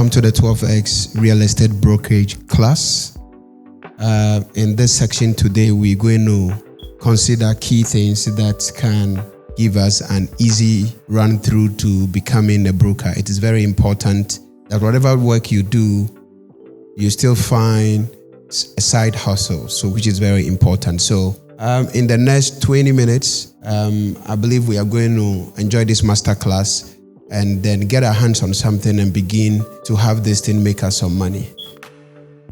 Welcome to the 12X Real Estate Brokerage class. In this section today, we're going to consider key things that can give us an easy run through to becoming a broker. It is very important that whatever work you do, you still find a side hustle, which is very important. So in the next 20 minutes, I believe we are going to enjoy this master class and then get our hands on something and begin to have this thing make us some money.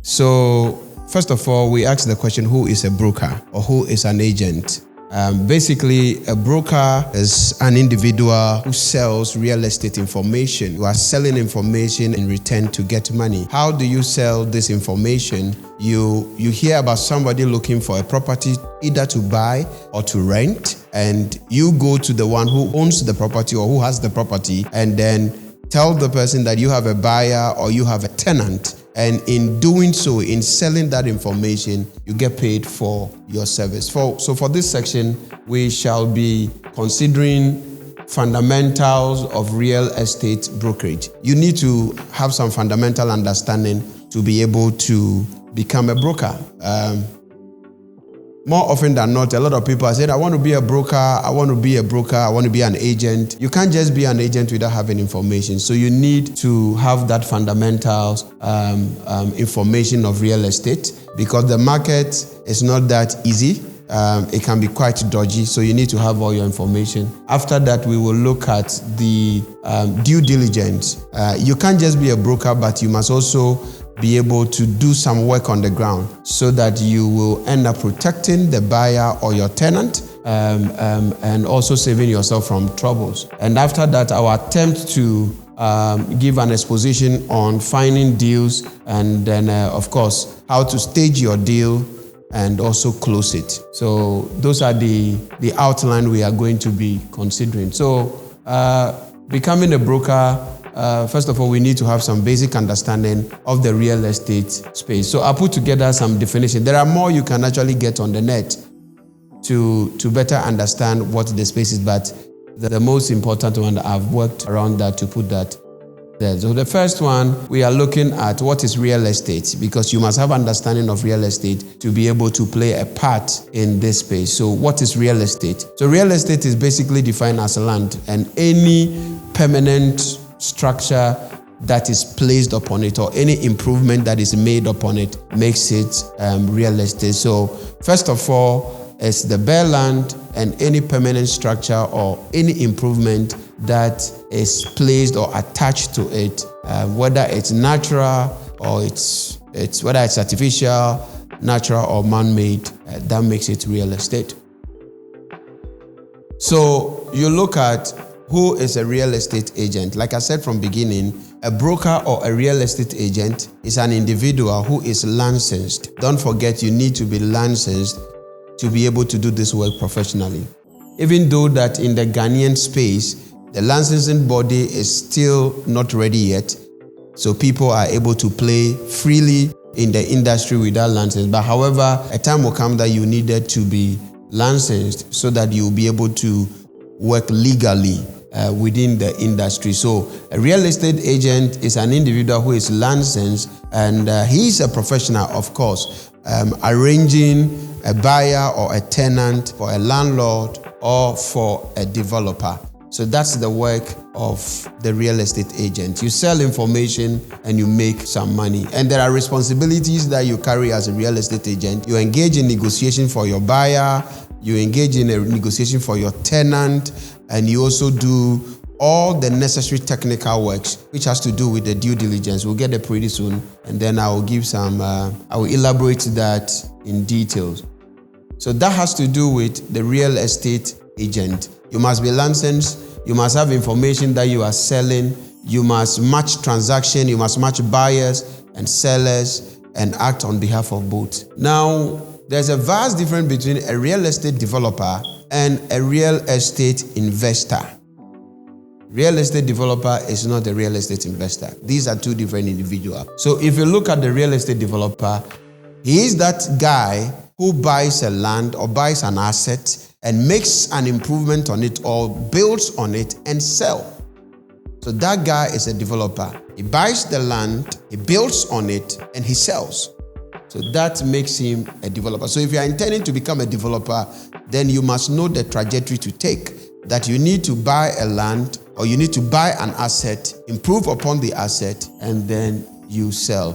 So first of all, we ask the question, who is a broker or who is an agent? Basically, a broker is an individual who sells real estate information. You are selling information in return to get money. How do you sell this information? You hear about somebody looking for a property either to buy or to rent, and you go to the one who owns the property or who has the property and then tell the person that you have a buyer or you have a tenant. And in doing so, in selling that information, you get paid for your service. So for this section, we shall be considering fundamentals of real estate brokerage. You need to have some fundamental understanding to be able to become a broker. More often than not, a lot of people are saying, I want to be a broker, I want to be a broker, I want to be an agent. You can't just be an agent without having information. So you need to have that fundamentals information of real estate, because the market is not that easy. It can be quite dodgy, so you need to have all your information. After that, we will look at the due diligence. You can't just be a broker, but you must also be able to do some work on the ground so that you will end up protecting the buyer or your tenant and also saving yourself from troubles. And after that, our attempt to give an exposition on finding deals and then, of course, how to stage your deal and also close it. So those are the outline we are going to be considering. So becoming a broker, first of all, we need to have some basic understanding of the real estate space. So I put together some definition. There are more you can actually get on the net to better understand what the space is, but the most important one, I've worked around that to put that there. So the first one, we are looking at what is real estate, because you must have understanding of real estate to be able to play a part in this space. So what is real estate? So real estate is basically defined as land, and any permanent structure that is placed upon it or any improvement that is made upon it makes it real estate. So first of all, it's the bare land and any permanent structure or any improvement that is placed or attached to it, whether it's natural or it's whether it's artificial, natural or man-made, that makes it real estate. So you look at who is a real estate agent. Like I said from beginning, a broker or a real estate agent is an individual who is licensed. Don't forget, you need to be licensed to be able to do this work professionally. Even though that in the Ghanaian space, the licensing body is still not ready yet, so people are able to play freely in the industry without license. But however, a time will come that you needed to be licensed so that you'll be able to work legally within the industry. So a real estate agent is an individual who is licensed, and he's a professional, of course, arranging a buyer or a tenant for a landlord or for a developer. So that's the work of the real estate agent. You sell information and you make some money. And there are responsibilities that you carry as a real estate agent. You engage in negotiation for your buyer, you engage in a negotiation for your tenant, and you also do all the necessary technical works, which has to do with the due diligence. We'll get there pretty soon, and then I will give some, I will elaborate that in details. So that has to do with the real estate agent. You must be licensed, you must have information that you are selling, you must match transaction, you must match buyers and sellers and act on behalf of both. Now, there's a vast difference between a real estate developer and a real estate investor. Real estate developer is not a real estate investor. These are two different individuals. So if you look at the real estate developer, he is that guy who buys a land or buys an asset and makes an improvement on it or builds on it and sell. So that guy is a developer. He buys the land, he builds on it, and he sells. So that makes him a developer. So if you are intending to become a developer, then you must know the trajectory to take. That you need to buy a land, or you need to buy an asset, improve upon the asset, and then you sell.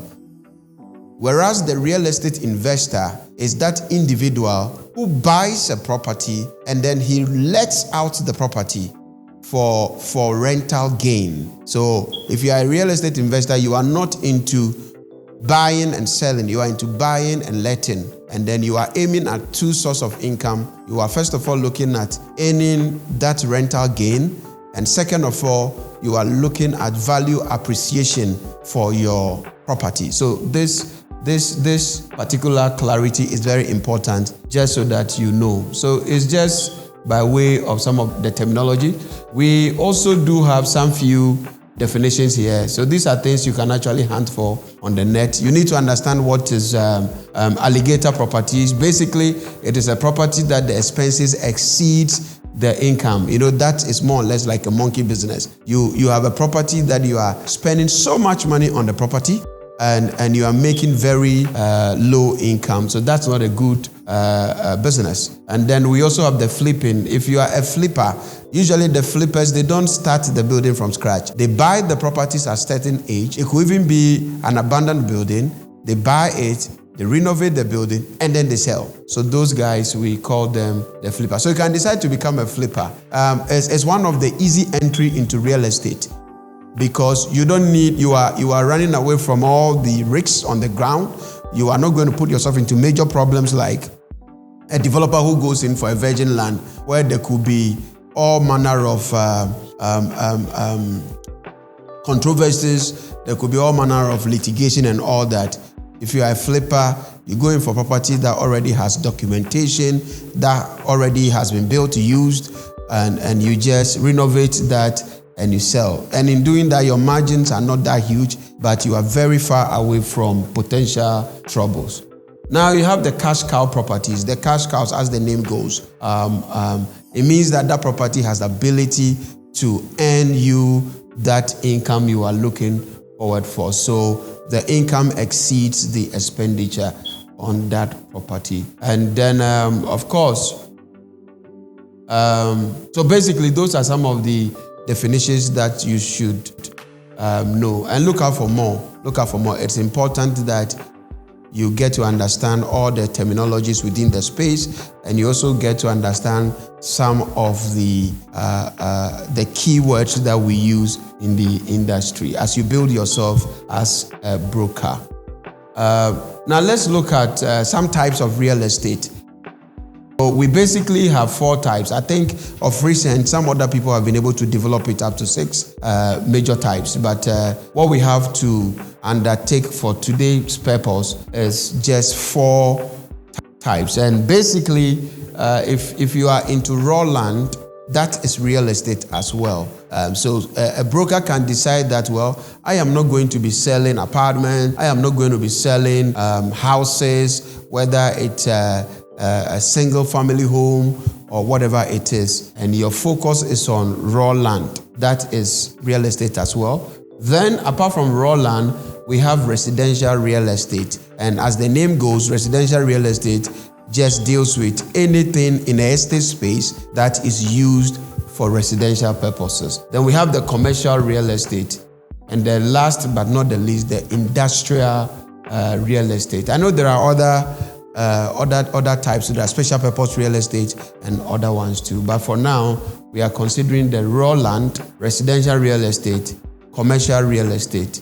Whereas the real estate investor is that individual who buys a property and then he lets out the property for rental gain. So if you are a real estate investor, you are not into buying and selling, you are into buying and letting. And then you are aiming at two sources of income. You are first of all looking at earning that rental gain. And second of all, you are looking at value appreciation for your property. So this particular clarity is very important, just so that you know. So it's just by way of some of the terminology. We also do have some few definitions here. So these are things you can actually hunt for on the net. You need to understand what is alligator properties. Basically, it is a property that the expenses exceeds the income. That is more or less like a monkey business. You have a property that you are spending so much money on the property, and you are making very low income. So that's not a good business. And then we also have the flipping. If you are a flipper, usually the flippers, they don't start the building from scratch. They buy the properties at a certain age. It could even be an abandoned building. They buy it, they renovate the building, and then they sell. So those guys, we call them the flipper. So you can decide to become a flipper. It's one of the easy entry into real estate, because you don't need, you are running away from all the risks on the ground. You are not going to put yourself into major problems like a developer who goes in for a virgin land where there could be all manner of controversies. There could be all manner of litigation and all that. If you are a flipper, you go in for property that already has documentation, that already has been built, used, and you just renovate that and you sell. And in doing that, your margins are not that huge, but you are very far away from potential troubles. Now you have the cash cow properties. The cash cows, as the name goes, it means that property has the ability to earn you that income you are looking forward for. So the income exceeds the expenditure on that property. And then, of course, so basically those are some of the definitions that you should know, and look out for more. It's important that you get to understand all the terminologies within the space, and you also get to understand some of the keywords that we use in the industry as you build yourself as a broker. Now let's look at some types of real estate. So we basically have 4 types. I think of recent, some other people have been able to develop it up to 6 major types. But what we have to undertake for today's purpose is just 4 types. And basically, if you are into raw land, that is real estate as well. So a broker can decide that, well, I am not going to be selling apartments. I am not going to be selling houses, whether it's a single family home or whatever it is, and your focus is on raw land. That is real estate as well. Then apart from raw land, we have residential real estate, and as the name goes, residential real estate just deals with anything in a estate space that is used for residential purposes. Then we have the commercial real estate, and the last but not the least, the industrial real estate. I know there are other types, so there are special purpose real estate and other ones too. But for now, we are considering the raw land, residential real estate, commercial real estate,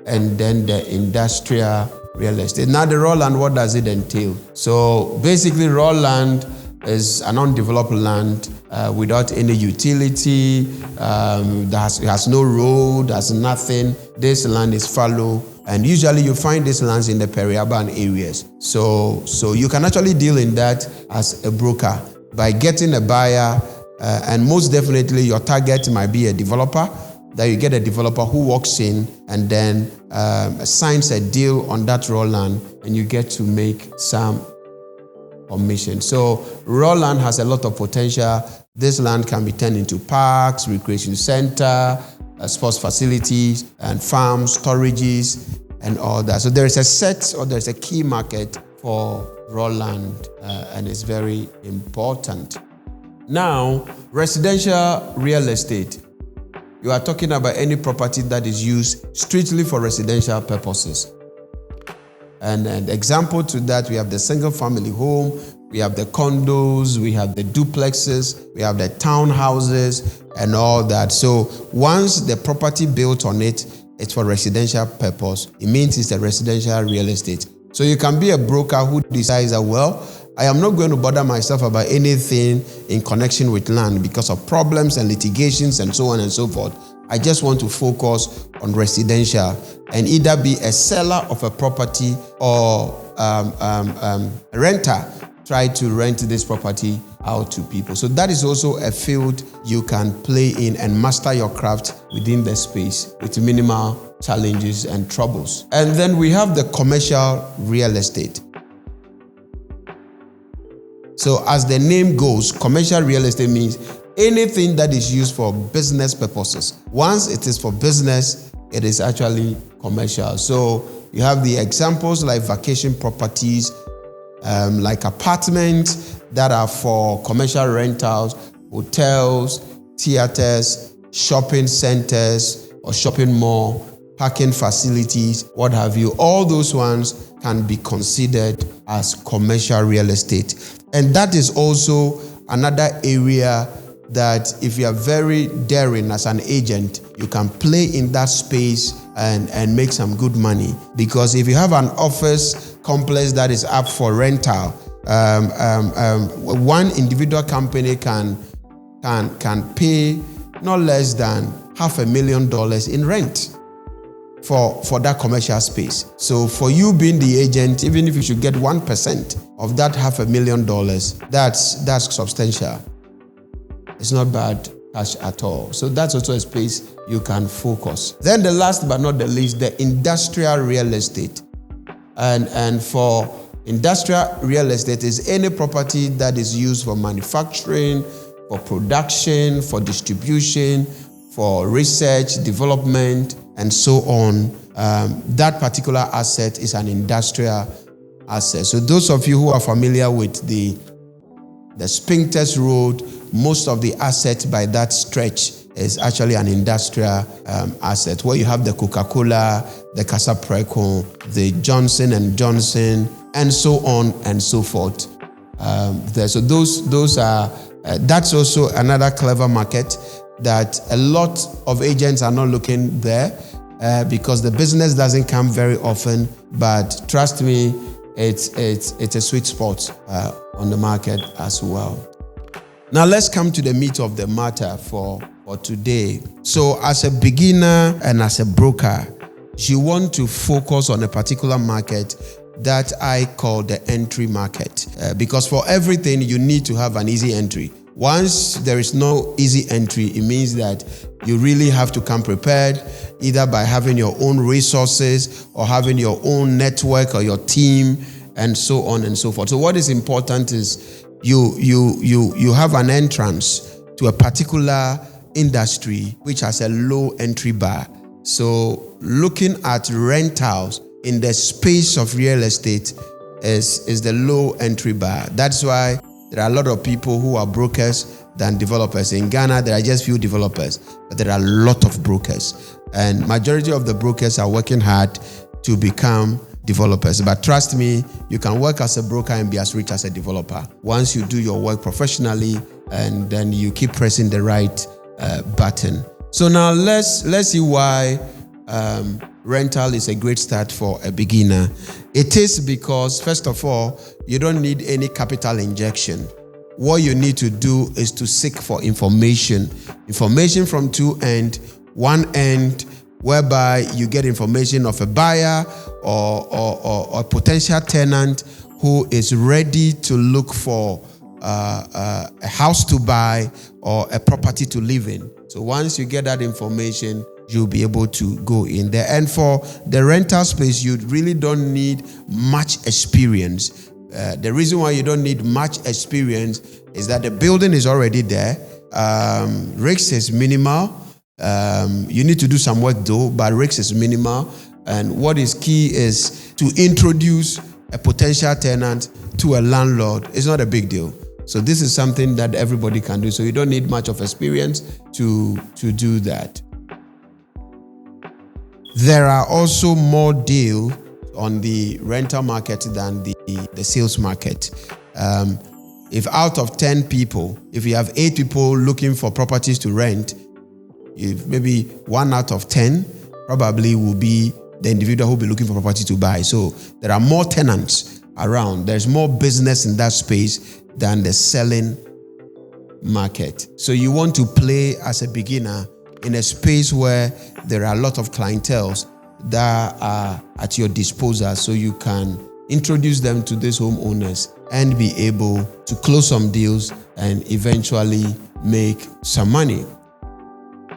and then the industrial real estate. Now the raw land, what does it entail? So basically, raw land is an undeveloped land without any utility. It has no road, has nothing. This land is fallow. And usually you find these lands in the peri-urban areas. So you can actually deal in that as a broker by getting a buyer, and most definitely your target might be a developer, that you get a developer who walks in and then signs a deal on that raw land, and you get to make some commission. So raw land has a lot of potential. This land can be turned into parks, recreation center, sports facilities and farms, storages, and all that. So there is a set, or there's a key market for raw land, and it's very important. Now, residential real estate. You are talking about any property that is used strictly for residential purposes. And an example to that, we have the single family home, we have the condos, we have the duplexes, we have the townhouses and all that. So once the property built on it, it's for residential purpose, it means it's a residential real estate. So you can be a broker who decides that, well, I am not going to bother myself about anything in connection with land because of problems and litigations and so on and so forth. I just want to focus on residential and either be a seller of a property or a renter. Try to rent this property out to people. So that is also a field you can play in and master your craft within the space with minimal challenges and troubles. And then we have the commercial real estate. So as the name goes, commercial real estate means anything that is used for business purposes. Once it is for business, it is actually commercial. So you have the examples like vacation properties, like apartments that are for commercial rentals, hotels, theaters, shopping centers or shopping mall, parking facilities, what have you. All those ones can be considered as commercial real estate. And that is also another area that if you are very daring as an agent, you can play in that space and make some good money. Because if you have an office complex that is up for rental, one individual company can pay not less than $500,000 in rent for that commercial space. So for you being the agent, even if you should get 1% of that $500,000, that's substantial. It's not bad cash at all. So that's also a space you can focus. Then the last but not the least, the industrial real estate. And for industrial real estate is any property that is used for manufacturing, for production, for distribution, for research, development, and so on. That particular asset is an industrial asset. So those of you who are familiar with the Spintex Road, most of the assets by that stretch is actually an industrial asset, where you have the Coca-Cola, the Casa Preco, the Johnson & Johnson, and so on and so forth. So those are, that's also another clever market that a lot of agents are not looking there because the business doesn't come very often. But trust me, it's a sweet spot on the market as well. Now let's come to the meat of the matter for today. So as a beginner and as a broker, you want to focus on a particular market that I call the entry market. Because for everything, you need to have an easy entry. Once there is no easy entry, it means that you really have to come prepared, either by having your own resources or having your own network or your team, and so on and so forth. So what is important is you have an entrance to a particular industry which has a low entry bar. So looking at rentals in the space of real estate is the low entry bar. That's why there are a lot of people who are brokers than developers. In Ghana, there are just few developers, but there are a lot of brokers. And majority of the brokers are working hard to become developers. But trust me, you can work as a broker and be as rich as a developer once you do your work professionally and then you keep pressing the right button. So now let's see why rental is a great start for a beginner. It is because, first of all, you don't need any capital injection. What you need to do is to seek for information from two ends. One end whereby you get information of a buyer or a potential tenant who is ready to look for a house to buy or a property to live in. So once you get that information, you'll be able to go in there. And for the rental space, you really don't need much experience. The reason why you don't need much experience is that the building is already there. Risk is minimal. You need to do some work though, but risk is minimal. And what is key is to introduce a potential tenant to a landlord. It's not a big deal. So this is something that everybody can do. So you don't need much of experience to do that. There are also more deals on the rental market than the sales market. If out of 10 people, if you have 8 people looking for properties to rent, if maybe 1 out of 10 probably will be the individual who will be looking for property to buy. So there are more tenants around. There's more business in that space than the selling market. So you want to play as a beginner in a space where there are a lot of clienteles that are at your disposal, so you can introduce them to these homeowners and be able to close some deals and eventually make some money.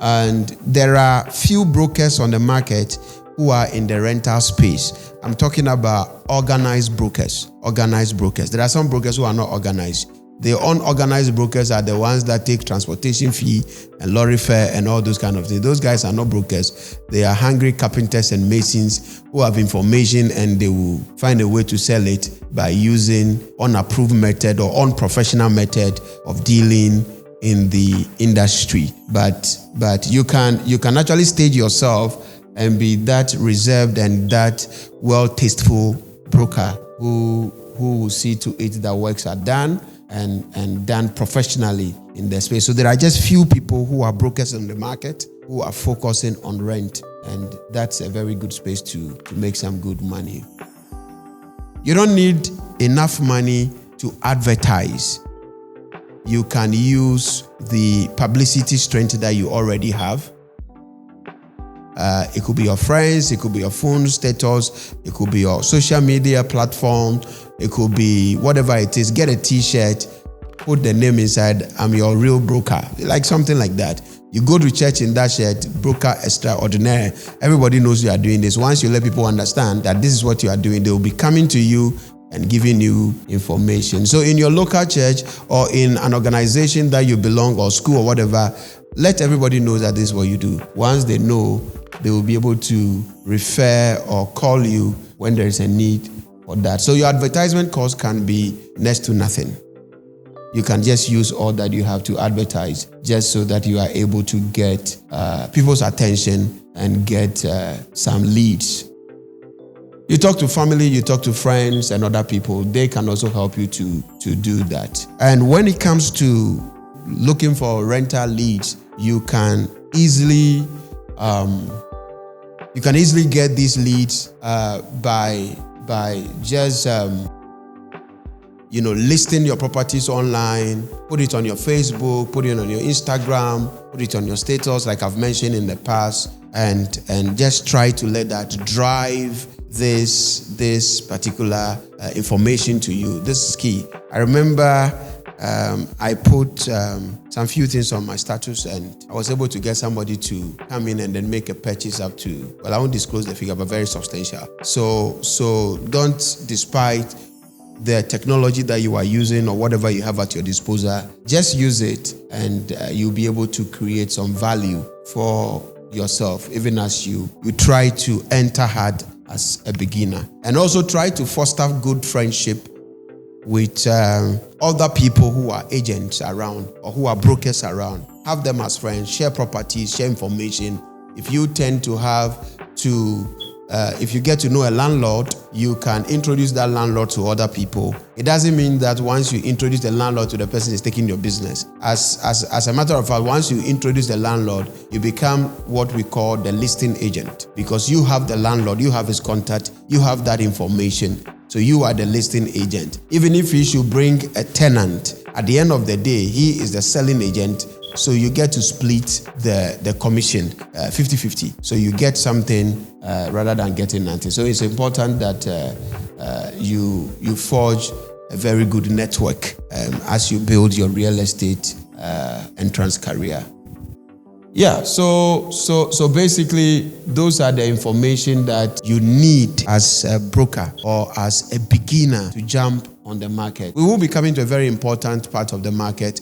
And there are few brokers on the market who are in the rental space. I'm talking about organized brokers. There are some brokers who are not organized. The unorganized brokers are the ones that take transportation fee and lorry fare and all those kind of things. Those guys are not brokers. They are hungry carpenters and masons who have information, and they will find a way to sell it by using unapproved method or unprofessional method of dealing in the industry. But you can actually stage yourself and be that reserved and that well-tasteful broker who will see to it that works are done and done professionally in the space. So there are just few people who are brokers in the market who are focusing on rent, and that's a very good space to make some good money. You don't need enough money to advertise. You can use the publicity strength that you already have. It could be your friends, it could be your phone status, it could be your social media platform, it could be whatever it is. Get a t-shirt, put the name inside, I'm your real broker, like something like that. You go to church in that shirt, broker extraordinaire. Everybody knows you are doing this. Once you let people understand that this is what you are doing, they will be coming to you and giving you information. So in your local church or in an organization that you belong, or school or whatever, let everybody know that this is what you do. Once they know, they will be able to refer or call you when there is a need for that. So your advertisement cost can be next to nothing. You can just use all that you have to advertise, just so that you are able to get people's attention and get some leads. You talk to family, you talk to friends and other people. They can also help you to do that. And when it comes to looking for rental leads, you can easily get these leads by just listing your properties online, put it on your Facebook, put it on your Instagram, put it on your status, like I've mentioned in the past, and just try to let that drive this particular information to you. This is key. I remember I put some few things on my status, and I was able to get somebody to come in and then make a purchase up to, well, I won't disclose the figure, but very substantial. So don't, despite the technology that you are using or whatever you have at your disposal, just use it, and you'll be able to create some value for yourself, even as you try to enter hard as a beginner. And also try to foster good friendship with other people who are agents around or who are brokers around. Have them as friends, share properties, share information. If you tend to if you get to know a landlord, you can introduce that landlord to other people. It doesn't mean that once you introduce the landlord to the person is taking your business. As a matter of fact, once you introduce the landlord, you become what we call the listing agent, because you have the landlord, you have his contact, you have that information. So you are the listing agent. Even if he should bring a tenant, at the end of the day, he is the selling agent. So you get to split the commission 50-50. So you get something rather than getting nothing. So it's important that you forge a very good network as you build your real estate entrance career. Yeah, so basically, those are the information that you need as a broker or as a beginner to jump on the market. We will be coming to a very important part of the market,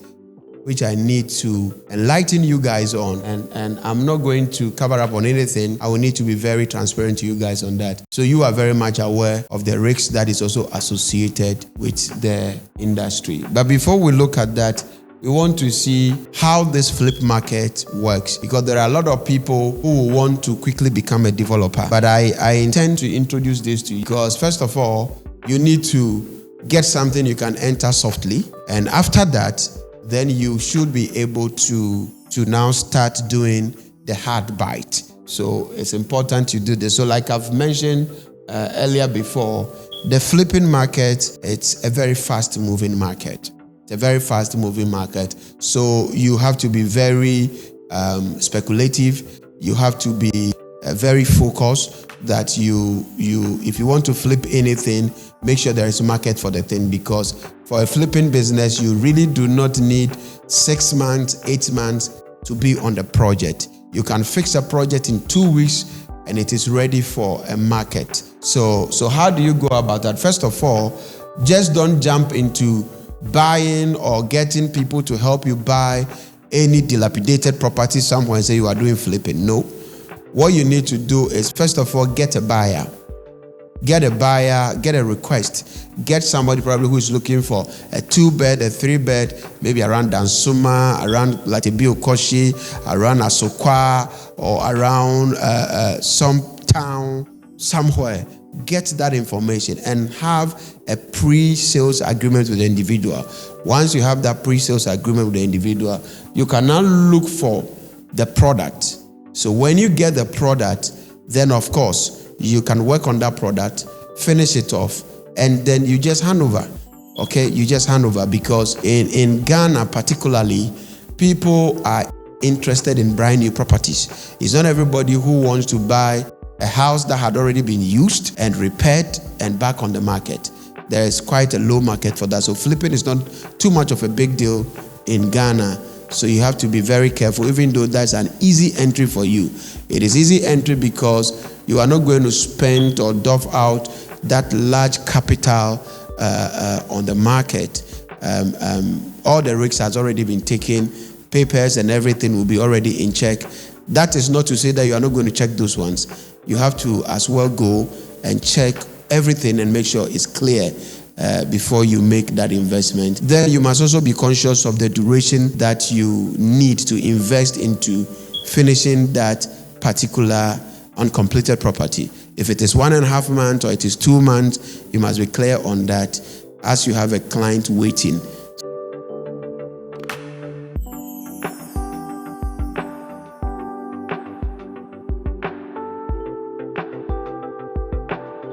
which I need to enlighten you guys on. And I'm not going to cover up on anything. I will need to be very transparent to you guys on that. So you are very much aware of the risks that is also associated with the industry. But before we look at that, we want to see how this flip market works, because there are a lot of people who will want to quickly become a developer. But I intend to introduce this to you because, first of all, you need to get something you can enter softly. And after that, then you should be able to now start doing the hard bite. So it's important to do this. So like I've mentioned earlier before, the flipping market, it's a very fast moving market. It's a very fast moving market. So you have to be very speculative. You have to be very focused that if you want to flip anything, make sure there is a market for the thing, because for a flipping business, you really do not need 6 months, 8 months to be on the project. You can fix a project in 2 weeks and it is ready for a market. So how do you go about that? First of all, just don't jump into buying or getting people to help you buy any dilapidated property somewhere and say you are doing flipping. No. What you need to do is, first of all, get a buyer. Get a buyer, get a request. Get somebody probably who is looking for a 2-bed, a 3-bed, maybe around Dansuma, around Latibio Koshi, around Asokwa, or around some town, somewhere. Get that information and have a pre-sales agreement with the individual. Once you have that pre-sales agreement with the individual, you can now look for the product. So when you get the product, then of course, you can work on that product, finish it off, and then you just hand over. Okay, you just hand over, because in Ghana particularly, people are interested in buying new properties. It's not everybody who wants to buy a house that had already been used and repaired and back on the market. There is quite a low market for that. So flipping is not too much of a big deal in Ghana. So you have to be very careful, even though that's an easy entry for you. It is easy entry because you are not going to spend or doff out that large capital on the market. All the risks has already been taken. Papers and everything will be already in check. That is not to say that you are not going to check those ones. You have to as well go and check everything and make sure it's clear before you make that investment. Then you must also be conscious of the duration that you need to invest into finishing that particular uncompleted property. If it is 1.5 months or it is 2 months, you must be clear on that, as you have a client waiting